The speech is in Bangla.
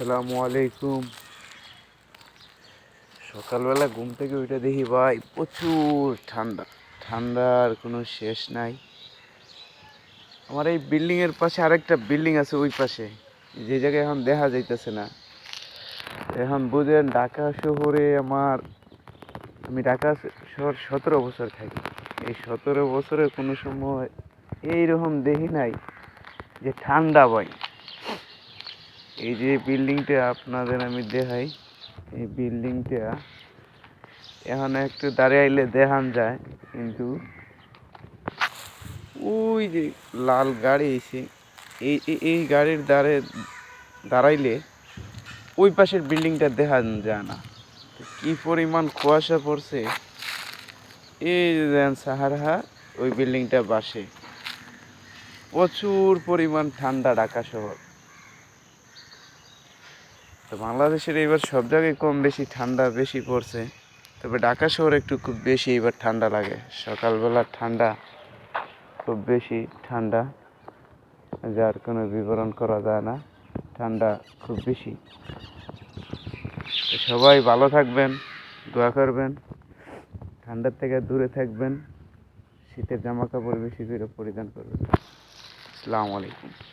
আসসালামু আলাইকুম। সকালবেলা ঘুম থেকে উঠে দেখি ভাই প্রচুর ঠান্ডা। ঠান্ডার কোনো শেষ নাই। আমার এই বিল্ডিংয়ের পাশে আরেকটা বিল্ডিং আছে, ওই পাশে যে জায়গায় এখন দেখা যাইতেছে না। এখন বুঝেন ঢাকা শহরে আমি ঢাকা শহর 17 বছর থাকি। এই 17 বছরে কোনো সময় এইরকম দেখি নাই যে ঠান্ডা ভাই। এই যে বিল্ডিংটা আপনাদের আমি দেখাই, এই বিল্ডিংটা এখন একটু দাঁড়িয়ে আইলে দেখান যায়, কিন্তু ওই যে লাল গাড়ি এসে এই গাড়ির দাঁড়াইলে ওই পাশের বিল্ডিংটা দেখা যায় না। কি পরিমাণ কুয়াশা পড়ছে, এই যে দেখেন সাহারা, ওই বিল্ডিংটা বাসে। প্রচুর পরিমাণ ঠান্ডা ঢাকা শহর। তো বাংলাদেশের এবার সব জায়গায় কম বেশি ঠান্ডা বেশি পড়ছে, তবে ঢাকা শহরে একটু খুব বেশি এবার ঠান্ডা লাগে। সকালবেলা ঠান্ডা খুব বেশি ঠান্ডা, যার কোনো বিবরণ করা যায় না। ঠান্ডা খুব বেশি। সবাই ভালো থাকবেন, দোয়া করবেন, ঠান্ডার থেকে দূরে থাকবেন, শীতের জামা কাপড় বেশি করে পরিধান করবেন। আসসালামু আলাইকুম।